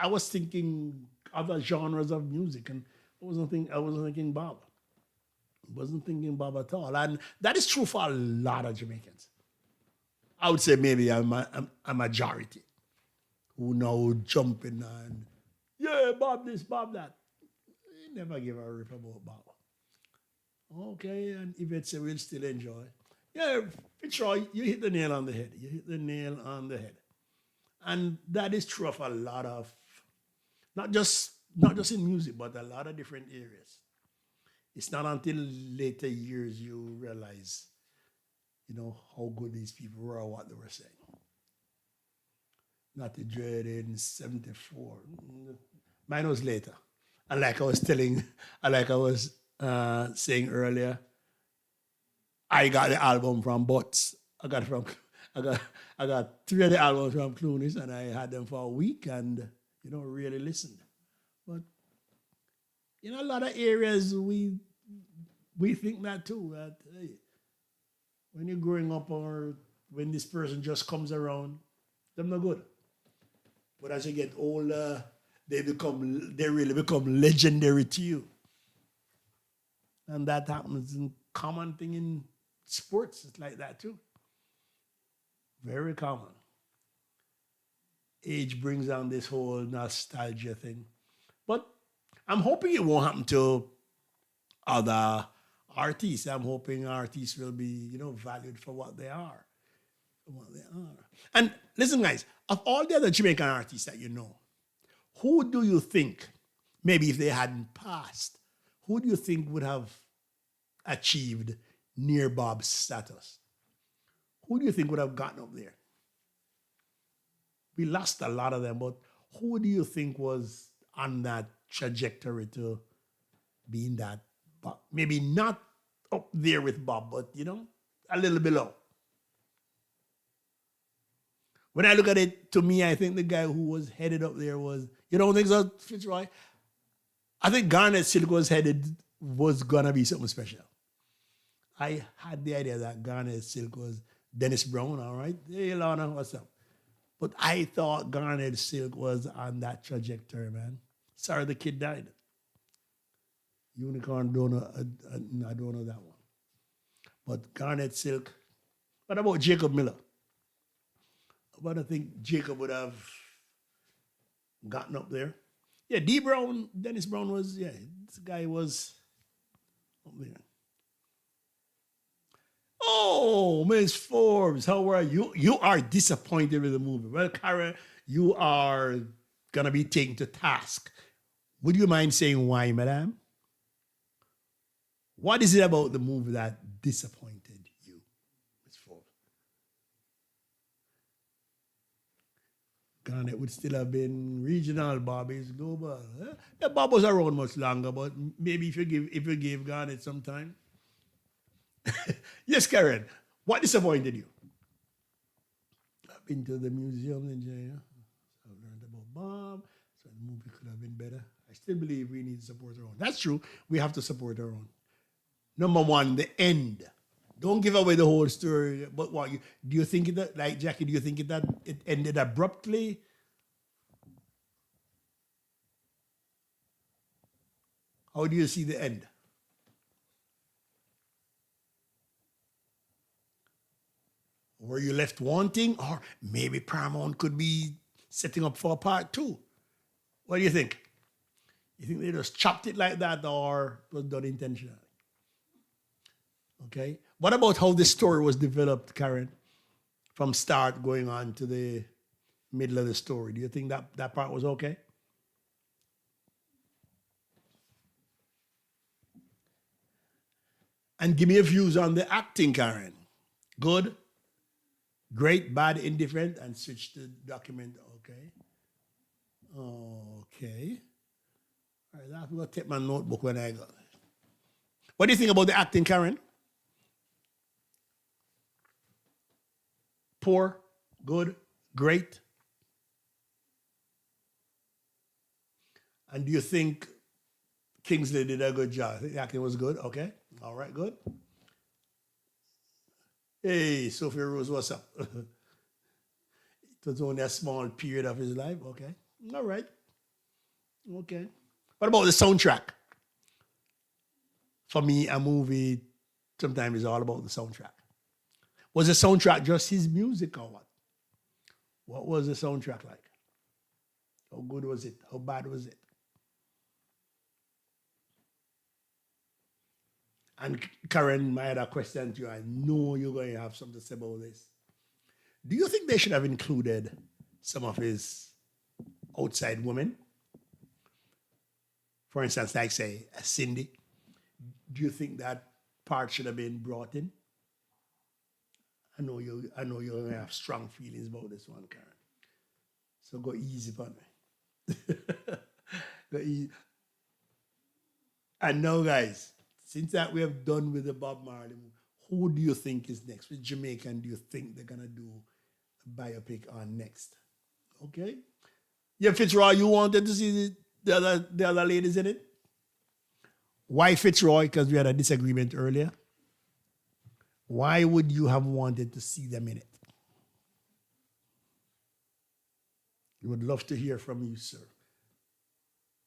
I was thinking other genres of music, and I wasn't thinking Bob. I wasn't thinking Bob at all. And that is true for a lot of Jamaicans. I would say maybe a majority who now jumping and, Bob this, Bob that. They never give a rip about Bob. Okay, and Yvette said we'll still enjoy. Yeah, Fitzroy, you hit the nail on the head. You hit the nail on the head. And that is true of a lot of, not just in music, but a lot of different areas. It's not until later years you realize, how good these people were or what they were saying. Not the dread in 74. Mine was later. And like I was saying earlier, I got the album from Butts. I got 3 of the albums from Clooney's, and I had them for a week and, really listened. But, a lot of areas we think that too, that, hey, when you're growing up or when this person just comes around, they're not good. But as you get older, they really become legendary to you. And that happens in common thing in sports. It's like that too. Very common. Age brings down this whole nostalgia thing. But I'm hoping it won't happen to other artists. I'm hoping artists will be, valued for what they are. And listen, guys, of all the other Jamaican artists that you know, who do you think, maybe if they hadn't passed, who do you think would have achieved near Bob's status? Who do you think would have gotten up there? We lost a lot of them, but who do you think was on that trajectory to being that, maybe not up there with Bob, but, a little below? When I look at it, to me, I think the guy who was headed up there was, you don't think so, Fitzroy? I think Garnet Silk was going to be something special. I had the idea that Garnet Silk was Dennis Brown, all right? Hey, Lana, what's up? But I thought Garnet Silk was on that trajectory, man. Sorry, the kid died. Unicorn, don't know, I don't know that one. But Garnet Silk. What about Jacob Miller? But I think Jacob would have gotten up there. Yeah, D Brown, Dennis Brown was, yeah, this guy was up there. Oh, Miss Forbes, how are you? You are disappointed with the movie. Well, Karen, you are gonna be taken to task. Would you mind saying why, madam? What is it about the movie that disappointed you, Miss Forbes? Garnet would still have been regional, Bobby's global. Eh? Yeah, Bob was around much longer, but maybe if you give Garnet some time. Yes, Karen. What disappointed you? I've been to the museum in Nigeria. So I've learned about Bob. So the movie could have been better. I still believe we need to support our own. That's true. We have to support our own. Number one, the end. Don't give away the whole story. But what do you think that, like Jackie? Do you think that it ended abruptly? How do you see the end? Were you left wanting, or maybe Paramount could be setting up for a part two? What do you think? You think they just chopped it like that, or it was done intentionally? Okay. What about how the story was developed, Karen, from start going on to the middle of the story? Do you think that part was okay? And give me your views on the acting, Karen. Good, great, bad, indifferent, and switch to document. Okay. Okay. All right, I'm going to take my notebook when I go. What do you think about the acting, Karen? Poor, good, great? And do you think Kingsley did a good job? I think the acting was good. Okay. All right, good. Hey, Sophia Rose, what's up? It was only a small period of his life. Okay. All right. Okay. What about the soundtrack? For me, a movie sometimes is all about the soundtrack. Was the soundtrack just his music or what? What was the soundtrack like? How good was it? How bad was it? And Karen, my other question to you, I know you're going to have something to say about this. Do you think they should have included some of his outside women? For instance, like say a Cindy. Do you think that part should have been brought in? I know you're gonna have strong feelings about this one, Karen. So go easy on me. Go easy. And now, guys, since that we have done with the Bob Marley, who do you think is next? Which Jamaican do you think they're gonna do a biopic on next? Okay. Yeah, Fitzroy, you wanted to see the other ladies in it? Why Fitzroy? Because we had a disagreement earlier. Why would you have wanted to see them in it? We would love to hear from you, sir.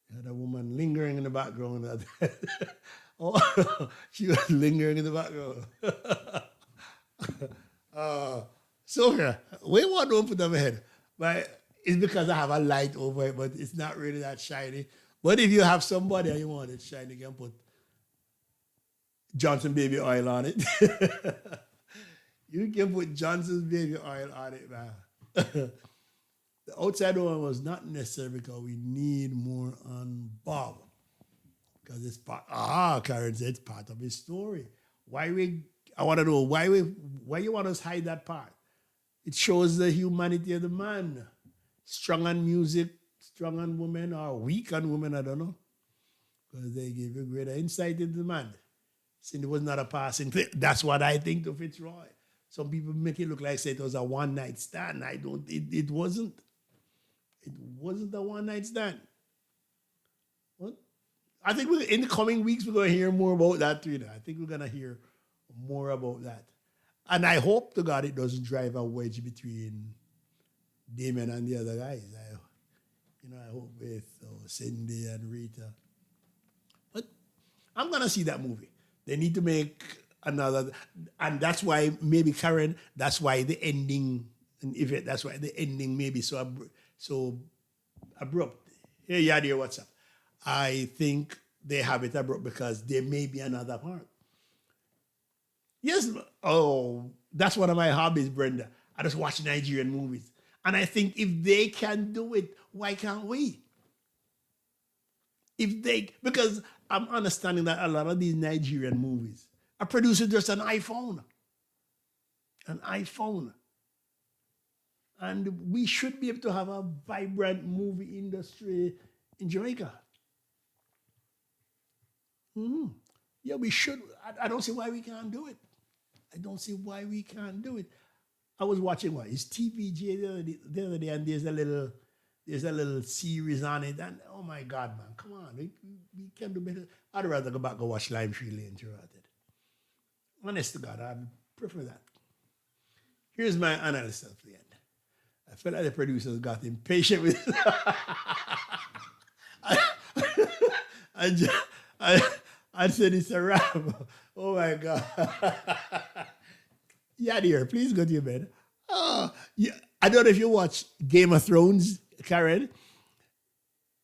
You had a woman lingering in the background. Oh, she was lingering in the background. Sylvia, we want to put them ahead. But it's because I have a light over it, but it's not really that shiny. But if you have somebody and you want it shiny, you can put Johnson baby oil on it. You can put Johnson's baby oil on it, man. The outside one was not necessary because we need more on Bob. Because it's part, Karen said it's part of his story. I want to know why you want us to hide that part? It shows the humanity of the man. Strong on music, strong on women, or weak on women, I don't know. Because they give you greater insight into the man. Cindy was not a passing thing. That's what I think of Fitzroy. Some people make it look like say it was a one-night stand. It wasn't. It wasn't a one-night stand. What? I think in the coming weeks we're going to hear more about that too. I think we're going to hear more about that. And I hope to God it doesn't drive a wedge between Damien and the other guys. I hope with Cindy and Rita. But I'm gonna see that movie. They need to make another, and that's why maybe Karen. That's why the ending, and if it, that's why the ending may be so abrupt. Hey, Yadir, what's up? I think they have it abrupt because there may be another part. Yes. Oh, that's one of my hobbies, Brenda. I just watch Nigerian movies. And I think if they can do it, why can't we? Because I'm understanding that a lot of these Nigerian movies are produced with just an iPhone. An iPhone. And we should be able to have a vibrant movie industry in Jamaica. Yeah, we should. I don't see why we can't do it. I don't see why we can't do it. I was watching it's TVJ the other day, and there's a little series on it, and oh my God, man, come on, we can do better. I'd rather go back and watch Lime Tree Lane throughout it. Honest to God, I prefer that. Here's my analysis at the end. I feel like the producers got impatient with it. I said it's a wrap. Oh my God. Yeah, dear, please go to your bed. Yeah, I don't know if you watch Game of Thrones, Karen.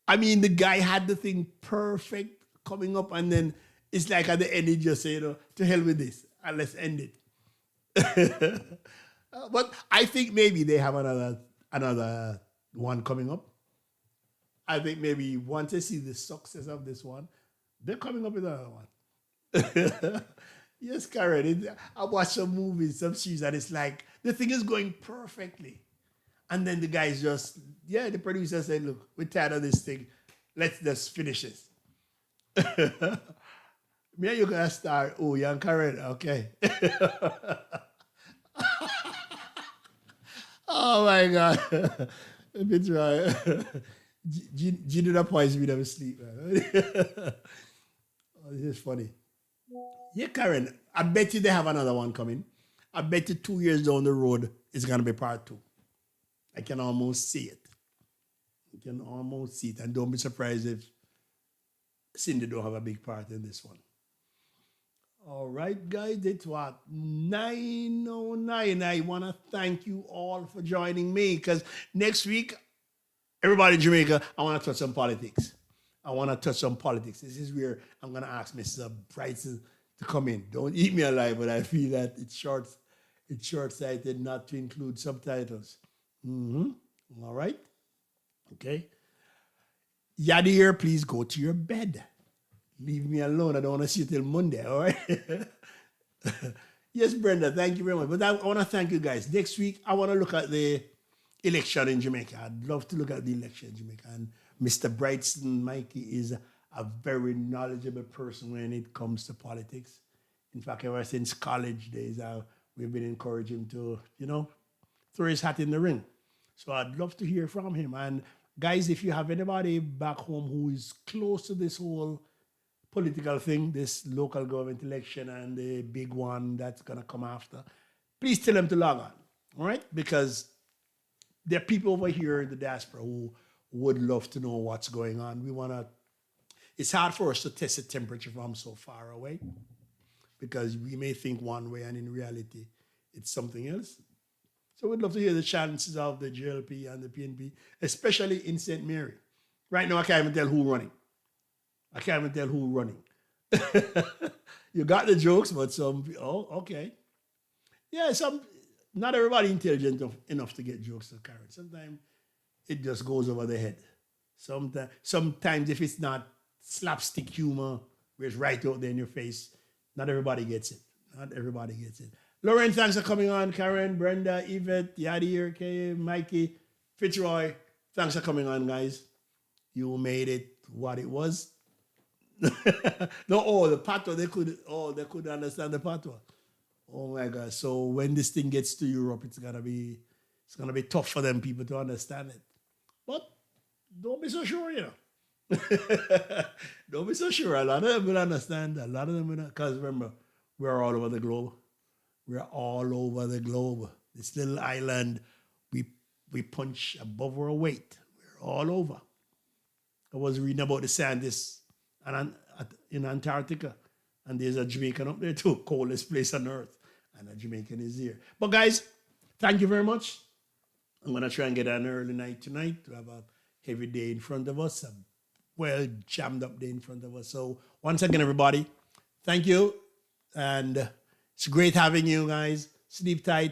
I mean, the guy had the thing perfect coming up, and then it's like at the end, he just said, to hell with this, and let's end it. But I think maybe they have another one coming up. I think maybe once they see the success of this one, they're coming up with another one. Yes, Karen. I watch some movies, some series, and it's like the thing is going perfectly. And then the guys the producer said, look, we're tired of this thing. Let's just finish this. Me and you gonna start. Oh, young Karen, okay. Oh my God. It's right. Gina that poison me never sleep, man. Oh, this is funny. Yeah, Karen, I bet you they have another one coming. I bet you 2 years down the road, it's going to be part 2. I can almost see it. I can almost see it. And don't be surprised if Cindy don't have a big part in this one. All right, guys, it's what? 9:09. I want to thank you all for joining me because next week, everybody in Jamaica, I want to touch on politics. This is where I'm going to ask Mr. Bryson to come in. Don't eat me alive, but I feel that it's short-sighted not to include subtitles. All right? Okay. Yadir, please go to your bed. Leave me alone. I don't want to see you till Monday, all right? Yes, Brenda, thank you very much. But I want to thank you guys. Next week, I want to look at the election in Jamaica. I'd love to look at the election in Jamaica. And Mr. Brightson Mikey is a very knowledgeable person when it comes to politics. In fact, ever since college days, we've been encouraging him to, throw his hat in the ring. So I'd love to hear from him. And guys, if you have anybody back home who is close to this whole political thing, this local government election and the big one that's going to come after, please tell them to log on, all right? Because there are people over here in the diaspora who would love to know what's going on. It's hard for us to test the temperature from so far away because we may think one way and in reality it's something else. So we'd love to hear the chances of the GLP and the PNP, especially in St. Mary. Right now, I can't even tell who's running. You got the jokes, but okay. Yeah, not everybody intelligent enough to get jokes to carry. Sometimes it just goes over the head. Sometimes if it's not slapstick humor, where it's right out there in your face, not everybody gets it. Lauren, thanks for coming on. Karen, Brenda, Yvette, Yadir, Kay, Mikey, Fitzroy, thanks for coming on, guys. You made it what it was. No, the patois, they could understand the patois. Oh my God. So when this thing gets to Europe, it's gonna be tough for them people to understand it. But don't be so sure, Don't be so sure. A lot of them will understand. A lot of them will not, because remember, We're all over the globe. We're all over the globe. This little island, we we punch above our weight. We're all over. I was reading about the scientists in Antarctica, and there's a Jamaican up there too, coldest place on earth, and a Jamaican is here. But guys, thank you very much. I'm gonna try and get an early night tonight to have a heavy day in front of us, a well jammed up day in front of us. So once again, everybody, thank you, and it's great having you guys. Sleep tight.